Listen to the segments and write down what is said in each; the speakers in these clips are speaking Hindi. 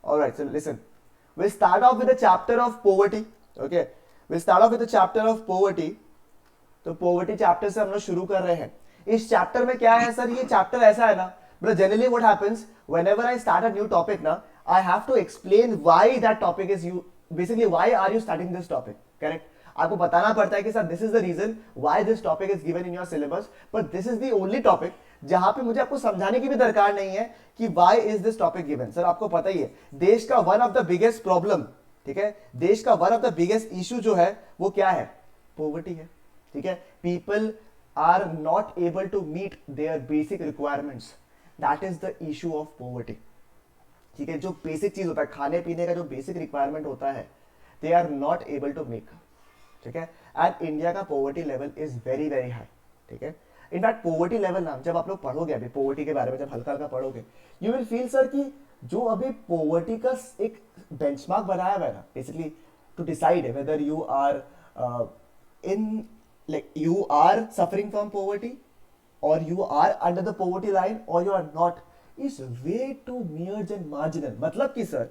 Alright, so listen. We'll start off with the chapter of poverty. Okay, we'll start off with the chapter of poverty. तो पॉवर्टी चैप्टर से हम लोग शुरू कर रहे हैं. इस चैप्टर में क्या है सर, ये चैप्टर ऐसा है ना, मतलब generally what happens whenever I start a new topic ना, I have to explain why that topic is you, basically why are you starting this topic, correct. आपको बताना पड़ता है कि sir this is the reason why this topic is given in your syllabus, but this is the only topic जहां पे मुझे आपको समझाने की भी दरकार नहीं है कि why is this topic given. Sir आपको पता ही है देश का one of the biggest problem, ठीक है, देश का one of the biggest issue जो है वो क्या है, पॉवर्टी है. ठीक है, people are not able to meet their basic requirements, that is the issue of poverty. ठीक है, जो बेसिक चीज होता है, खाने पीने का जो बेसिक रिक्वायरमेंट होता है, they are not able to make. ठीक है, एंड इंडिया का poverty level is very very high. ठीक है, इनफैक्ट पॉवर्टी लेवल ना, जब आप लोग पढ़ोगे अभी पॉवर्टी के बारे में, जब हल्का हल्का पढ़ोगे, यू विल फील सर कि जो अभी पॉवर्टी का एक बेंचमार्क बनाया हुआ है ना, basically to decide whether you are in like you are suffering from poverty or you are under the poverty line or you are not, is way too mere and marginal. मतलब कि सर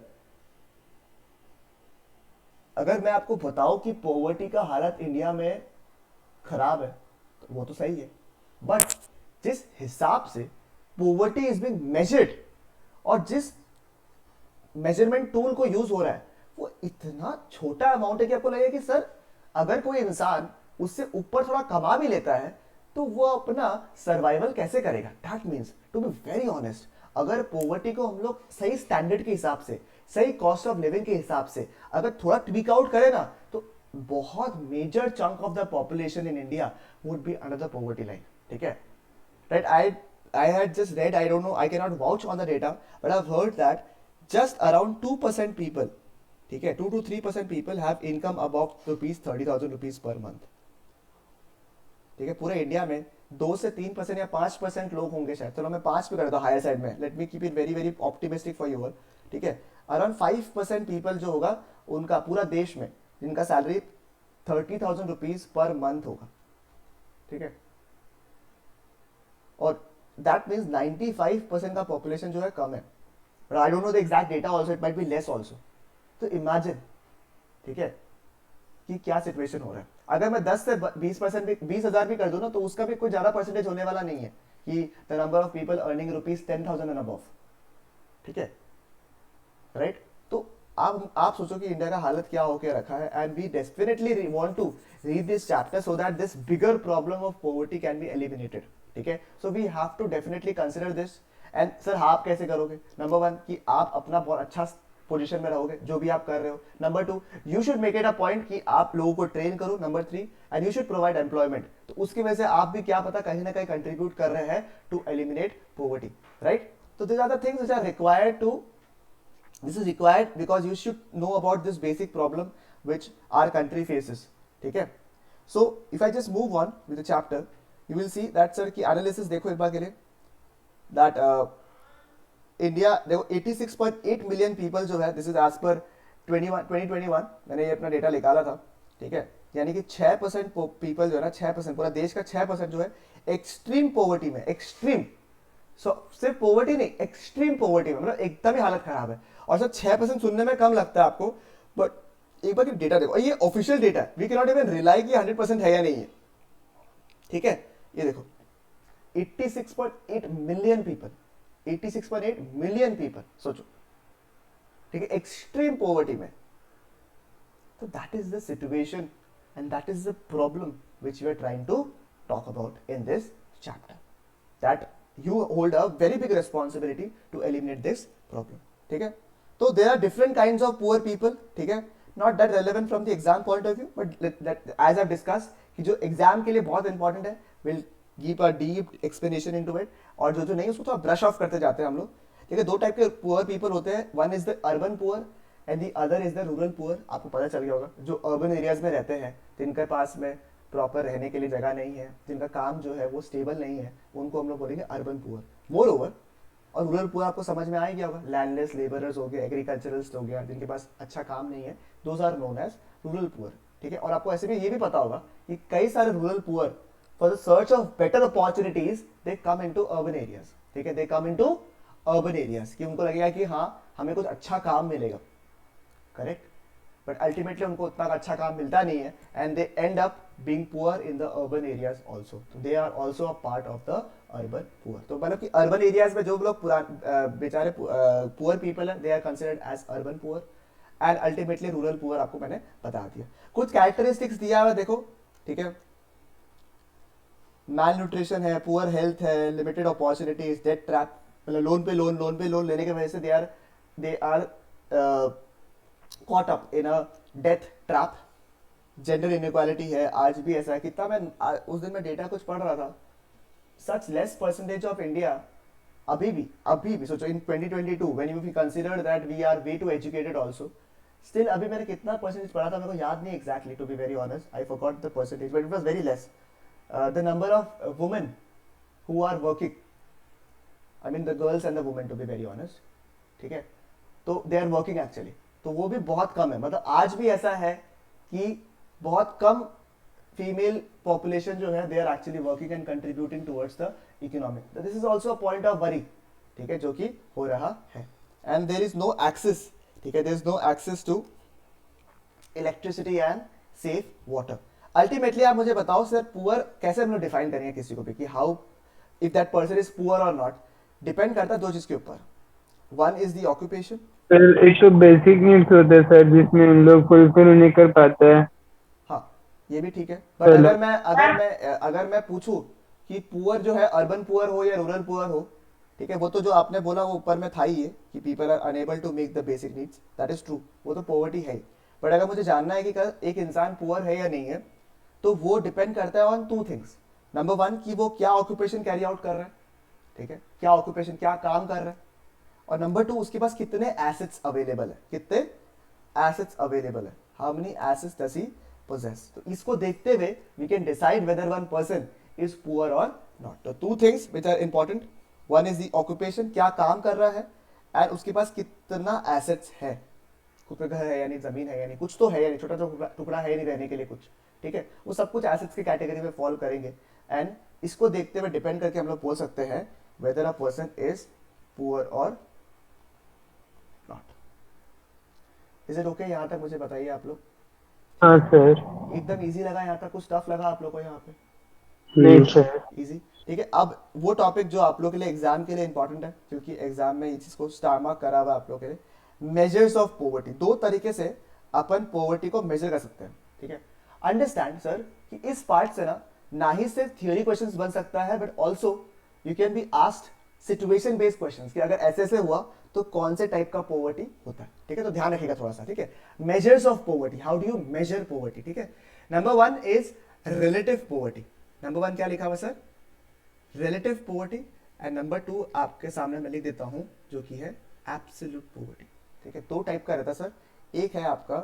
अगर मैं आपको बताऊं कि पॉवर्टी का हालत इंडिया में खराब है तो वो तो सही है, बट जिस हिसाब से पॉवर्टी इज बीइंग मेजर्ड और जिस मेजरमेंट टूल को यूज हो रहा है वो इतना छोटा अमाउंट है कि आपको लगेगा कि सर अगर कोई इंसान उससे ऊपर थोड़ा कमा भी लेता है तो वो अपना सर्वाइवल कैसे करेगा. That means to be very honest, अगर पॉवर्टी को हम लोग सही स्टैंडर्ड के हिसाब से, सही कॉस्ट ऑफ लिविंग के हिसाब से अगर थोड़ा ट्वीक आउट करें ना, तो बहुत major chunk of the population in India would be under the poverty line. ठीक है, right. I had just read, I don't know, I cannot vouch on the data, but I've heard that just around 2% people, ठीक है, 2 to 3% people have income above rupees 30,000 rupees per month. ठीक है, पूरे इंडिया में 2 से 3% या 5% लोग होंगे शायद, चलो मैं 5 पे कर देता हूँ हायर साइड में, let me keep it very very optimistic for your. ठीक है, अराउंड 5% पीपल जो होगा उनका पूरा देश में जिनका सैलरी 30,000 रुपीज पर मंथ होगा. ठीक है, और दैट मीन्स 95% का पॉपुलेशन जो है कम है. But I don't know the exact data also, it might be less also. तो इमेजिन, ठीक है, कि क्या सिचुएशन हो रहा है. अगर मैं 10 से 20% भी, 20,000 भी कर दूं ना, तो उसका भी कोई ज्यादा परसेंटेज होने वाला नहीं है कि the number of people earning rupees 10,000 and above. ठीक है, राइट. तो आप सोचो कि इंडिया का हालत क्या होकर रखा है, and we definitely want to read this chapter so that this bigger problem of poverty can be eliminated. ठीक है, so we have to definitely consider this. And sir आप कैसे करोगे, नंबर 1 कि आप अपना बहुत अच्छा पोजीशन में रहोगे जो भी आप कर रहे हो. Number 2, you should make it a point कि आप लोगों को ट्रेन करो. Number 3, and you should provide employment. तो उसकी वजह से आप भी क्या पता कहीं ना कहीं कंट्रीब्यूट कर रहे हैं टू एलिमिनेट पॉवर्टी, राइट. तो this are the things which are required to, this is required because you should know about this basic problem which our country faces. ठीक है, so if I just move on with the chapter, you will see that sir की analysis देखो एक बार के लिए, that इंडिया देखो 86.8 मिलियन पीपल जो है, दिस इज एज पर 2021 मैंने ये अपना डेटा निकाला था. ठीक है, यानी कि 6% पीपल जो है ना, 6%, पूरा देश का 6% जो है एक्सट्रीम पॉवर्टी में. एक्सट्रीम, सिर्फ पॉवर्टी नहीं, एक्सट्रीम पॉवर्टी में, मतलब एकदम ही हालत खराब है. और सर 6% सुनने में कम लगता है आपको, बट एक बार डेटा देखो, ये ऑफिशियल डेटा है, we can not even rely कि 100% है या नहीं है. ठीक है, ये देखो 86.8 मिलियन पीपल, 86.8 मिलियन पीपल, सोचो. ठीक है, एक्सट्रीम पॉवर्टी में. तो that is the situation and that is the problem which we are trying to talk about in this chapter, that you hold a very big responsibility to eliminate this problem. ठीक है, तो there are different kinds of poor people. ठीक है, not that relevant from the exam point of view, but as I've discussed कि जो exam के लिए बहुत important है, will give a deep explanation into it. और जो नहीं उसको थोड़ा brush off करते जाते हैं हम लोग. ठीक है, 2 टाइप के poor people होते हैं, one is the urban poor and the other is the rural poor. आपको पता चल गया होगा, जो urban areas में रहते हैं, जिनके पास में प्रॉपर रहने के लिए जगह नहीं है, जिनका काम जो है वो स्टेबल नहीं है, उनको हम लोग बोलेंगे अर्बन पुअर. मोर ओवर, और रूरल पुअर आपको समझ में आ गया होगा, लैंडलेस लेबरर्स हो गए, एग्रीकल्चरलिस्ट हो गया, जिनके पास अच्छा काम नहीं है, those are known as rural poor. ठीक है, और आपको ऐसे भी ये भी पता होगा कि कई सारे rural poor for the search of better opportunities they come into urban areas. ठीक है, दे कम इनटू अर्बन एरियाज, कि उनको लगेगा कि हाँ हमें कुछ अच्छा काम मिलेगा, करेक्ट, बट अल्टीमेटली उनको उतना अच्छा काम मिलता नहीं है and they end up being poor in the urban areas also, तो they are also a part of the urban poor. तो मतलब कि अर्बन एरियाज में जो लोग बेचारे पुअर पीपल है, they are considered as urban poor, and ultimately rural poor आपको मैंने बता दिया। कुछ कैरेक्टरिस्टिक्स दिया हुआ है देखो, ठीक है, मैल न्यूट्रिशन है, पुअर हेल्थ है, लिमिटेड अपॉर्चुनिटीज, डेट ट्रैप, मतलब लोन पे लोन लेने की वजह से they are caught up in a death trap, gender inequality है, आज भी ऐसा है। कितना मैं उस दिन मैं डेटा कुछ पढ़ रहा था, such less percentage of India अभी भी सोचो in 2022 when you consider that we are way too educated also, still अभी मैंने कितना परसेंटेज पढ़ा था मेरे को याद नहीं exactly, to be very honest, I forgot the percentage but it was very less. The number of women who are working, I mean the girls and the women to be very honest, ठीक है, तो दे आर वर्किंग एक्चुअली, तो वो भी बहुत कम है। मतलब आज भी ऐसा है कि बहुत कम फीमेल पॉपुलेशन जो है they are actually working and contributing towards the economy, this is also a point of worry, ठीक है, जो कि हो रहा है। And there is no access, ठीक है, there is no access to electricity and safe water. Ultimately आप मुझे बताओ सर, पुअर कैसे हम लोग डिफाइन करेंगे किसी को भी कि how if that person is poor और नॉट, डिपेंड करता है दो चीज के ऊपर, one is the occupation. Sir एक तो बेसिक नीड्स होते हैं सर, जिसमें हम लोग फुलफिल नहीं कर पाते हैं। हाँ, ये भी ठीक है, बट चलो। अगर मैं पूछूं कि पुअर जो है अर्बन पुअर हो या रूरल पुअर हो, ठीक है, वो तो जो आपने बोला वो ऊपर में था ही है कि people are unable to make the basic needs, that is true, वो तो पॉवर्टी है ही। बट अगर मुझे जानना है कि एक इंसान पुअर है या नहीं है, तो वो डिपेंड करता है on two things. Number one कि वो क्या ऑक्यूपेशन कैरी आउट कर रहा है, ठीक है, क्या ऑक्यूपेशन, क्या काम कर रहा है, और नंबर टू उसके पास कितने एसेट्स अवेलेबल है, कितने एसेट्स अवेलेबल है, how many assets does he possess. तो इसको देखते हुए we can decide whether one person is poor और नॉट। तो two things which are important, one is the occupation, क्या काम कर रहा है, एंड उसके पास कितना एसेट्स है, खुद का घर है या नहीं, जमीन है या नहीं, कुछ तो है या नहीं, छोटा टुकड़ा है या नहीं रहने के लिए कुछ, ठीक है, वो सब कुछ एसेट्स की कैटेगरी में फॉलो करेंगे। एंड इसको देखते हुए डिपेंड करके हम लोग बोल सकते हैं weather a person is poor और नॉट। Is it okay? यहाँ तक मुझे बताइए आप लोग, हाँ सर। एकदम इजी लगा यहाँ तक, कुछ टफ लगा आप लोग को यहाँ पे? नहीं सर। इजी, ठीक है। अब वो टॉपिक जो आप लोग के लिए एग्जाम के लिए इंपॉर्टेंट है, क्योंकि एग्जाम में ये चीज को स्टार मार्क करा हुआ आप लोग के लिए, मेजर्स ऑफ पॉवर्टी। दो तरीके से अपन पॉवर्टी को मेजर कर सकते हैं, ठीक है। अंडरस्टैंड सर कि इस पार्ट से ना ही सिर्फ थियोरी क्वेश्चंस बन सकता है, but also you can be asked situation based questions कि अगर ऐसे ऐसे हुआ तो कौन से टाइप का पॉवर्टी होता है, ठीक है। तो ध्यान रखिएगा थोड़ा सा, ठीक है। Measures of poverty, how do you measure poverty, ठीक है। Number one is relative poverty. Number one क्या लिखा हुआ sir? Relative poverty. And number two आपके सामने मैं लिख देता हूं जो कि है एब्सोल्यूट पॉवर्टी, ठीक है। दो टाइप का रहता है सर, एक है आपका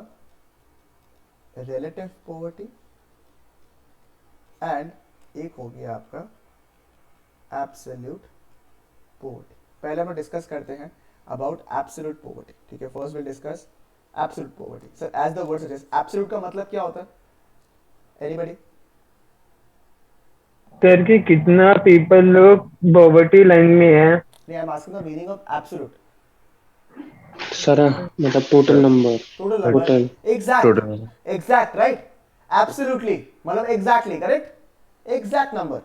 रिलेटिव पॉवर्टी एंड एक हो गया आपका एब्सोल्यूट पॉवर्टी। पहले हम डिस्कस करते हैं अबाउट एब्सोल्यूट पॉवर्टी, ठीक है। First will discuss absolute poverty. Sir as the word suggest, absolute का मतलब क्या होता है? एनीबॉडी? सर कि कितना पीपल लोग पॉवर्टी लाइन में है। नहीं, I am asking the meaning of absolute. Sir मतलब total number, total number, total exact, total exact, right, absolutely मतलब एग्जैक्टली करेक्ट, एग्जैक्ट नंबर,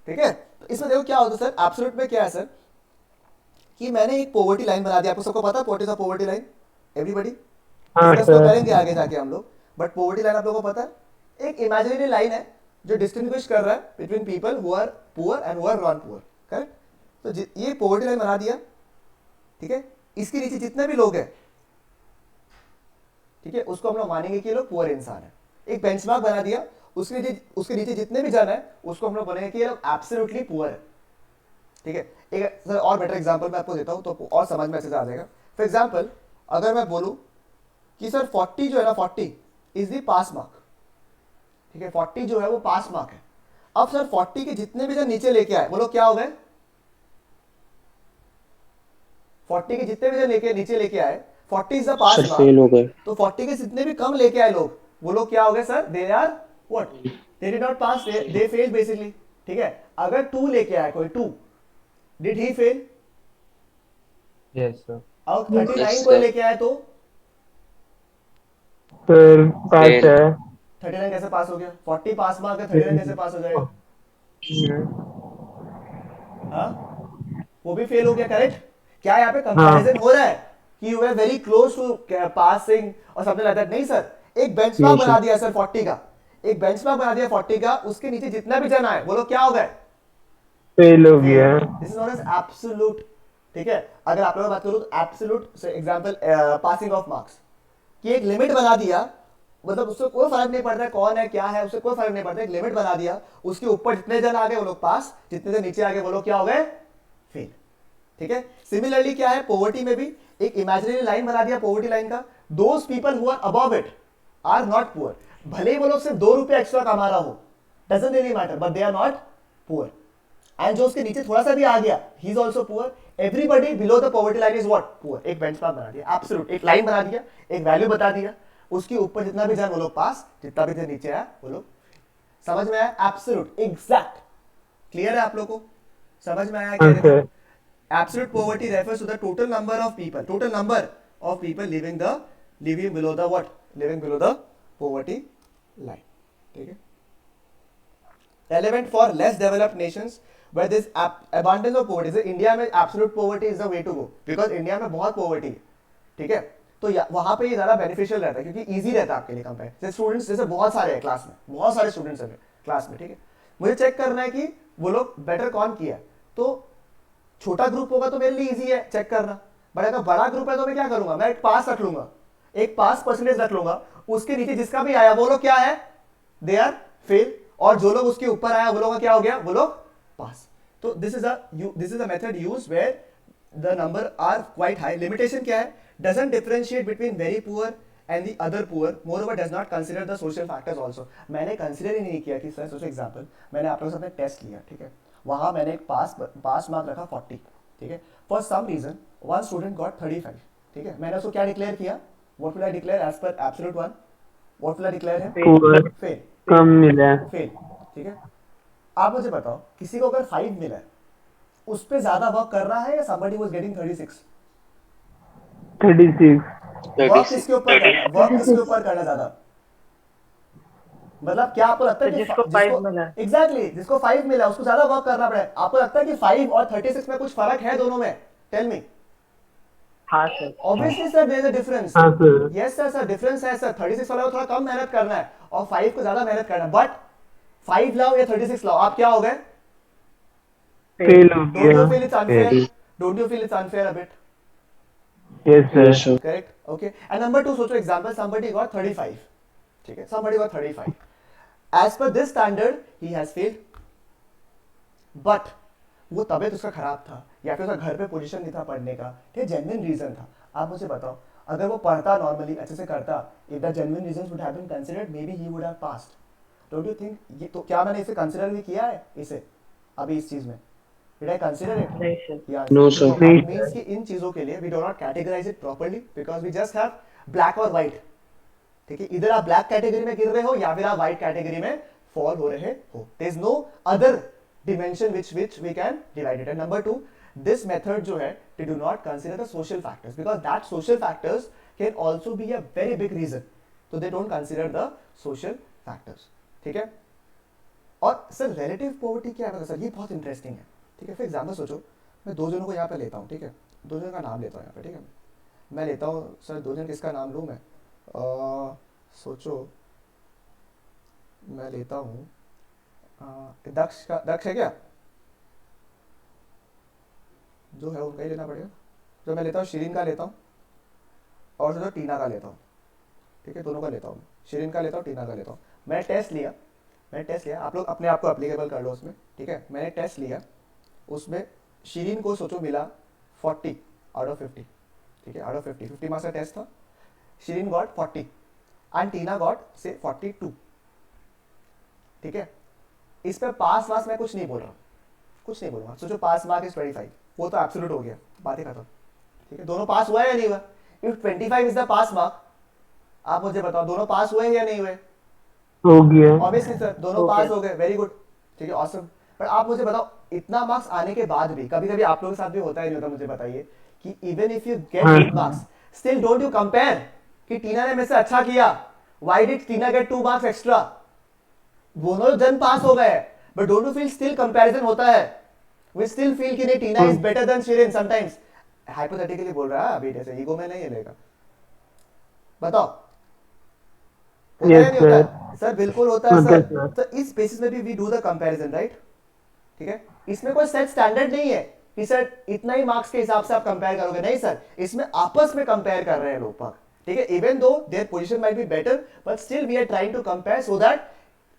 ठीक है। तो इसमें देखो क्या होता है सर, एब्सोल्यूट में क्या है सर कि मैंने एक पॉवर्टी लाइन बना दी, आपको सबको पता है what is a poverty line? Everybody हाँ डिस्कस तो सर। करेंगे आगे जाके हम लोग, बट पॉवर्टी लाइन आप लोगों को पता है एक इमेजिनरी लाइन है जो डिस्टिंग्विश कर रहा है between people who are poor and who are non poor, correct. तो ये पॉवर्टी लाइन बना दिया, ठीक है। इसके नीचे जितने भी लोग हैं, ठीक है, उसको हम लोग मानेंगे कि ये लोग पुअर इंसान है। एक बेंचमार्क बना दिया, उसके नीचे जितने भी जन है उसको हम लोग बोलेंगे कि ये लोग एब्सोल्युटली पुअर है, ठीक है। एक सर और बेटर एग्जांपल मैं आपको देता हूं तो आपको और समझ में अच्छे से आ जाएगा। फॉर एग्जांपल अगर मैं बोलूं कि सर 40 जो है ना, 40 इज द पास मार्क, ठीक है, 40 जो है वो पास मार्क है। अब सर 40 के जितने भी जन नीचे लेके आए वो लोग क्या हो गए? 40 के जितने भी जन नीचे लेके आए, 40 is the pass sir fail mark, हो गए। तो 40 के जितने भी कम लेके आए लोग वो लोग क्या हो गए sir? They are what? They did not pass, they failed basically, ठीक है। अगर 2 लेके आए कोई 2, did he fail? Yes sir. अब Yes, 39 कोई sir. लेके आए तो सर पास Fail. है 39 कैसे पास हो गया? 40 पास मार्क है, 39 कैसे पास हो जाएगा? हाँ, वो भी फेल हो गया, करेक्ट? क्या यहाँ पे कंपैरिजन हो रहा है कि you are very close to passing और समथिंग लाइक दैट? नहीं सर, एक बेंचमार्क No, sir. बना दिया सर 40 का, एक बेंचमार्क बना दिया 40 का, उसके नीचे जितना भी जन आए वो लोग क्या हो गए? फेल हो फेल हो गया गए। This is not as absolute. ठीक है, अगर आप लोगों की बात करूं तो एब्सोल्यूट से एग्जांपल पासिंग ऑफ मार्क्स कि एक लिमिट बना दिया, मतलब उससे कोई फर्क नहीं पड़ता है कौन है क्या है, उससे कोई फर्क नहीं पड़ता, एक लिमिट बना दिया, उसके ऊपर जितने जन आ गए वो लोग पास, जितने जन नीचे आ गए वो लोग क्या हो गए? फेल। ठीक है, सिमिलरली क्या है पोवर्टी में भी, एक इमेजिनरी लाइन बना दिया पोवर्टी लाइन का, those people who are above it are not poor, भले ही वो लोग सिर्फ 2 रुपए एक्स्ट्रा कमा रहा हो, doesn't really matter, but they are not poor. And जो उसके नीचे थोड़ा सा भी आ गया, he is also poor. Everybody below the poverty line is what? Poor. एक बेंचमार्क बना दिया, एब्सोल्यूट एक लाइन बना दिया, एक वैल्यू बता दिया, उसके ऊपर जितना भी जन वो लोग पास, जितना भी जन नीचे आया वो लोग। समझ में आया? Absolute exact. क्लियर है आप लोग को? समझ में आया क्या हाँ देखो? Sir Absolute poverty refers to the total number of people living below the what? Living below the poverty line. ठीक है? Relevant for less developed nations where this abundance of poverty. जैसे इंडिया में absolute poverty is the way to go because India में बहुत poverty है, ठीक है? तो वहां पे ये ज्यादा बेनिफिशियल रहता है क्योंकि इजी रहता है आपके लिए कंपेयर। जैसे स्टूडेंट्स जैसे बहुत सारे हैं क्लास में, बहुत सारे स्टूडेंट्स हैं क्लास में, ठीक है? मुझे चेक करना है कि वो लोग बेटर कौन किया है, तो छोटा ग्रुप होगा तो मेरे लिए इजी है चेक करना, बट अगर बड़ा ग्रुप है तो मैं क्या करूंगा? मैं एक पास रख लूंगा, एक पास परसेंटेज रख लूंगा, उसके नीचे जिसका भी आया वो लोग क्या है? दे आर फेल, और जो लोग उसके ऊपर आया वो लोग का क्या हो गया? वो लोग पास। तो this is a method used where the number are quite high. Limitation क्या है? Doesn't differentiate between very poor and the other poor, moreover does not consider the social factors also. मैंने कंसीडर ही नहीं किया कि सर सोचो एग्जांपल, मैंने आप लोगों के साथ टेस्ट लिया, ठीक है? वहां मैंने एक पास मार्क रखा 40, ठीक है? For some reason one student got 35, ठीक है? मैंने उसको क्या डिक्लेयर किया? What will I declare as per absolute one? What will I declare him? पूरा फेल। कम मिला फेल, ठीक है? आप मुझे बताओ, किसी को अगर 5 मिला है, उस पे ज्यादा वर्क कर रहा है या somebody was getting 36? 36 वर्क 36. किसके ऊपर करना? वर्क किसके ऊपर करना ज्यादा? मतलब क्या आपको लगता है तो कि जिसको 5 मिला एग्जैक्टली जिसको 5 मिला उसको ज्यादा वर्क करना पड़ेगा? आपको लगता है कि 5 और 36 में कुछ फर्क है दोनों में? Tell me. हाँ sir obviously sir there is a difference. हाँ sir yes sir, sir difference है सर। 36 वाला को थोड़ा कम मेहनत करना है और 5 को ज्यादा मेहनत करना है, बट 5 लाओ या 36 लाओ, आप क्या हो गए? फेल हो डोंट यू गया feel it's unfair? Don't you feel it's unfair a bit? Yes sir Yes, sir. Correct, okay. And number 2, सोचो एग्जांपल somebody got 35, ठीक है? somebody got 35, as per this standard he has failed, but वो तबीयत उसका खराब था या फिर उसका घर पे पोजीशन नहीं था पढ़ने का, ठीक, जेन्युइन रीजन था। आप मुझे बताओ, अगर वो पढ़ता नॉर्मली अच्छे से करता, if the genuine reasons would have been considered, maybe he would have passed. Don't you think? ये तो क्या मैंने इसे कंसीडर भी किया है इसे अभी इस चीज में? Did I consider it? नहीं sir Yes. No, sir. So that means कि इन चीजों के लिए we do not categorize it properly because we just have black और white, ठीक है? इधर आप ब्लैक कैटेगरी में गिर रहे हो या फिर आप व्हाइट कैटेगरी में फॉल हो रहे हो। There is no other dimension which we can divide it. And number 2, this method जो है, they do not consider the social factors because that social factors can also be a very big reason, so they don't consider the social factors, ठीक है? और सर रिलेटिव पॉवर्टी क्या है सर? ये बहुत इंटरेस्टिंग है, ठीक है? फॉर एग्जाम्पल सोचो, मैं 2 जनों को यहाँ पे लेता हूँ, ठीक है? 2 जनों का नाम लेता हूँ यहाँ पे, ठीक है? मैं लेता हूँ सर 2 जन, किसका नाम लूँ मैं? सोचो मैं लेता हूँ दक्ष है क्या? जो है उनका ही लेना पड़ेगा। जो मैं लेता हूँ शिरीन का लेता हूँ और जो टीना का लेता हूँ, ठीक है? दोनों का लेता हूँ, शिरीन का लेता हूँ, टीना का लेता हूँ। मैंने टेस्ट लिया, आप लोग अपने आप को अप्लीकेबल कर लो उसमें, ठीक है? मैंने टेस्ट लिया, उसमें शिरीन को सोचो मिला 40 आउट ऑफ 50, ठीक है? आउट ऑफ 50 मार्क्स का टेस्ट था, Shirin got 40 and Tina got से 42, ठीक है? इस पे पास वास मैं कुछ नहीं बोल रहा, कुछ नहीं बोलूंगा। सोचो पास मार्क इज 25, वो तो एब्सोल्यूट हो गया, बात ही खत्म, ठीक है? दोनों पास हुआ है या नहीं हुआ? If 25 is the pass mark, आप मुझे बताओ दोनों पास हुए या नहीं हुए? हो गया ऑब्वियसली सर, दोनों पास हो गए, वेरी गुड, ठीक है? ऑसम। पर आप मुझे बताओ, इतना मार्क्स आने के बाद भी कभी कभी आप लोगों के साथ भी होता है नहीं होता, मुझे बताइए कि इवन इफ यू गेट हाँ। Good marks still don't you compare कि टीना ने मेरे से अच्छा किया, why did Tina get 2 marks extra, दोनों जन पास हो गए, but don't you feel still comparison होता है, वी स्टिल फील कि नहीं Tina is better than Shirin sometimes, hypothetically बोल रहा है अभी, जैसे ईगो में नहीं लेगा, बताओ होता Yes, है नहीं होता sir. है सर? बिल्कुल होता है होता है, सर। sir. तो इस बेसिस में भी we do the comparison, right? ठीक है, इसमें कोई सेट स्टैंडर्ड नहीं है कि सर इतना ही मार्क्स के हिसाब से आप कंपेयर करोगे, नहीं सर, इसमें आपस में कंपेयर कर रहे हैं लोग बाग, ठीक है, even though their position might be better but still we are trying to compare so that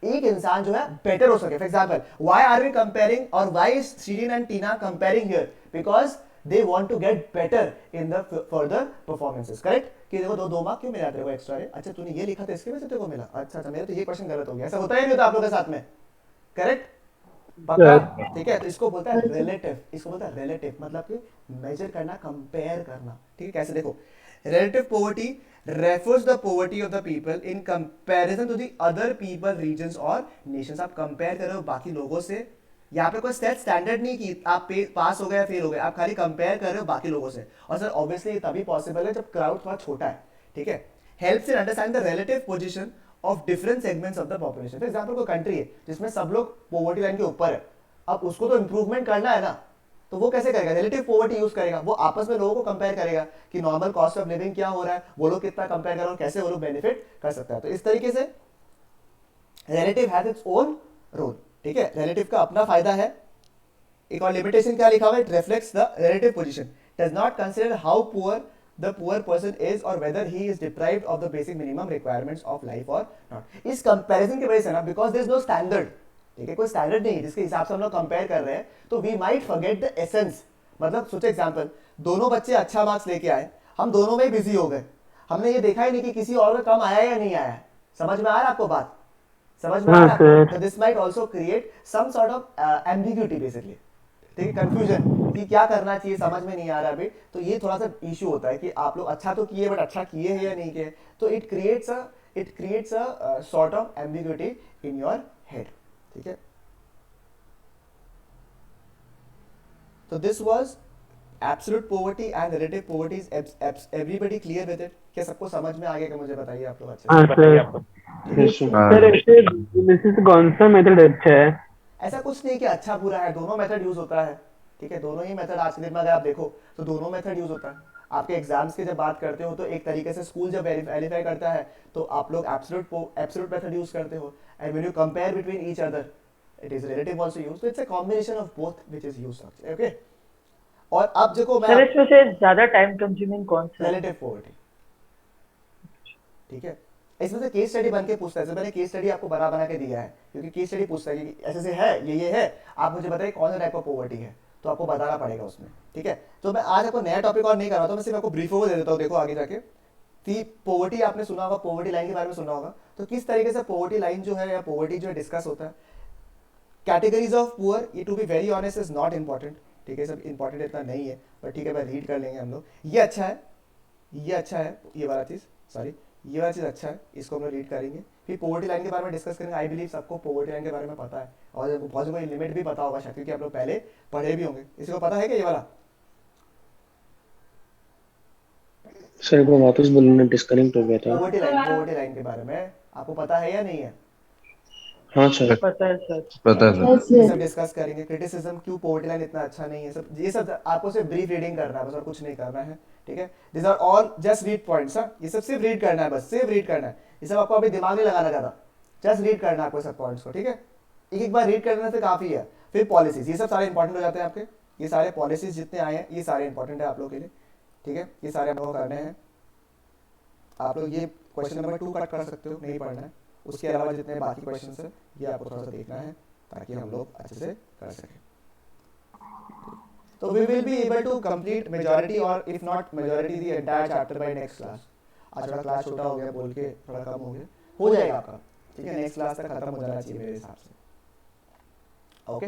एक इंसान जो है बेटर हो सके। For example why are we comparing और why is Shirin and Tina comparing here, because they want to get better in the further performances, correct? कि देखो दो मार्क क्यों मिला तेरे को एक्स्ट्रा है, अच्छा तूने ये लिखा था इसके वजह से तेरे को मिला, अच्छा अच्छा मेरा तो ये क्वेश्चन गलत हो गया, ऐसा होता ही नहीं होता आप लोगों के साथ में, करेक्ट? पक्का? ठीक है, तो इसको बोलता है रिलेटिव, इसको बोलता है रिलेटिव, मतलब कि मेजर करना, कंपेयर करना, ठीक है? कैसे देखो, relative poverty refers the poverty of the people in comparison to the other people, regions और nations। आप कंपेयर कर रहे हो बाकी लोगों से, यहाँ पे कोई सेट स्टैंडर्ड नहीं कि आप पास हो गए फेल हो गए, आप खाली कंपेयर कर रहे हो बाकी लोगों से। और सर ऑब्वियसली ये तभी पॉसिबल है जब क्राउड थोड़ा छोटा है, ठीक है? Helps in understand the relative position of different segments of the population. For example कोई कंट्री है जिसमें सब लोग पॉवर्टी लाइन के ऊपर है, अब उसको तो इंप्रूवमेंट करना है ना, तो वो कैसे करेगा? रिलेटिव पॉवर्टी यूज करेगा, वो आपस में लोगों को कंपेयर करेगा कि नॉर्मल कॉस्ट ऑफ लिविंग क्या हो रहा है, वो लोग कितना कंपेयर कर रहे हैं और कैसे वो लोग बेनिफिट कर सकता है। तो इस तरीके से relative has its own role, ठीक है? रिलेटिव का अपना फायदा है। एक और लिमिटेशन क्या लिखा हुआ है, it reflects the relative position, does not consider how poor the poor person is or whether he is deprived of the basic minimum requirements of life or not। इस कंपैरिजन की वजह से ना, because there is no standard, ठीक है, कोई स्टैंडर्ड नहीं है जिसके हिसाब से हम लोग कंपेयर कर रहे हैं, तो we might forget the essence. मतलब सोचो एग्जांपल, दोनों बच्चे अच्छा मार्क्स लेके आए, हम दोनों में बिजी हो गए, हमने ये देखा ही नहीं कि किसी और में कम आया या नहीं आया। समझ में आ रहा है आपको बात? समझ में आ हाँ, रहा है आपको? sir. तो this might also create some sort of ambiguity basically, ठीक है, कंफ्यूजन कि क्या करना चाहिए, समझ में नहीं आ रहा अभी। तो ये थोड़ा सा इशू होता है कि आप लोग अच्छा तो किए बट अच्छा किए हैं या नहीं किए, तो it creates a sort of ambiguity in your head, ठीक है? तो this was absolute poverty and relative poverty. Everybody clear with it? क्या सबको समझ में आ गया? कि मुझे बताइए आप लोग अच्छे हाँ, से। sir. Yes, sir. सर ऐसे बेसिस से कौन सा मेथड अच्छा है? ऐसा कुछ नहीं कि अच्छा बुरा है, दोनों मेथड यूज होता है, ठीक है? दोनों ही मेथड आज के दिन में अगर आप देखो तो दोनों मेथड यूज होता है। आपके एग्जाम्स की जब बात करते हो तो एक तरीके से स्कूल जब वेरीफाई करता है तो आप लोग एब्सोल्यूट मेथड यूज करते हो, and when you compare between each other it is relative also used, तो it's a combination of both which is used, okay? और अब देखो सर मैं इसमें से ज्यादा टाइम कंज्यूमिंग कौन सा है? रिलेटिव पॉवर्टी, ठीक है? इसमें से केस स्टडी बन के पूछता है, मैंने केस स्टडी आपको बना के दिया है क्योंकि केस स्टडी पूछता है कि ऐसे से है, ये है, आप मुझे बताइए कौन सा टाइप ऑफ पॉवर्टी है, तो आपको बताना पड़ेगा उसमें, ठीक है? तो मैं आज आपको नया टॉपिक और नहीं कर रहा था, मैं सिर्फ आपको ब्रीफ ओवर दे देता हूँ। देखो आगे जाके कि पॉवर्टी आपने सुना होगा, पॉवर्टी लाइन के बारे में सुना होगा, तो किस तरीके से पॉवर्टी लाइन जो है या पॉवर्टी जो है डिस्कस होता है। कैटेगरीज ऑफ पुअर, ये to be very honest is not important, ठीक है? सब इंपॉर्टेंट इतना नहीं है, बट ठीक है मैं रीड कर लेंगे हम लोग। ये अच्छा है, ये अच्छा है, ये वाला चीज़, सॉरी ये वाला चीज़ अच्छा है, इसको हम लोग रीड करेंगे। फिर पॉवर्टी लाइन के बारे में डिस्कस करेंगे। आई बिलीव सबको पॉवर्टी लाइन के बारे में पता है और बहुत को लिमिट भी पता होगा शायद, क्योंकि आप लोग पहले पढ़े भी होंगे। इसको पता है क्या ये वाला? सर एक बार वापस बोलना, डिस्कनेक्ट हो गया था। पॉवर्टी लाइन के बारे में आपको पता है या नहीं है? हाँ सर। पता है सर। पता है सर। ये सब डिस्कस करेंगे। क्रिटिसिज्म क्यों पॉवर्टी लाइन इतना अच्छा नहीं है, सब ये सब आपको सिर्फ ब्रीफ रीडिंग करना है बस, और कुछ नहीं करना है, ठीक है? This are all just read points, ये सब सिर्फ रीड करना है, बस सिर्फ रीड करना है। ये सब आपको अभी दिमाग नहीं लगाना ज़्यादा, जस्ट रीड करना है आपको सब पॉइंट्स को, ठीक है? एक बार रीड करने से काफ़ी है। फिर पॉलिसीज, ये सब सारे इंपॉर्टेंट हो जाते हैं आपके, ये सारे पॉलिसीज जितने आए हैं ये सारे इंपॉर्टेंट है आप लोग के लिए, ठीक है? ये सारे हम लोग करने हैं। आप लोग ये क्वेश्चन नंबर 2 कट कर सकते हो, नहीं पढ़ना है। उसके अलावा जितने बाकी क्वेश्चन है ये आपको थोड़ा सा देखना है ताकि हम लोग अच्छे से कर सकें। तो we will be able to complete majority और if not majority the entire chapter by next class. आज थोड़ा क्लास छोटा हो गया बोल के थोड़ा कम हो गया, हो जाएगा आपका, ठीक है? नेक्स्ट क्लास तक खत्म हो जाना चाहिए मेरे हिसाब से, ओके?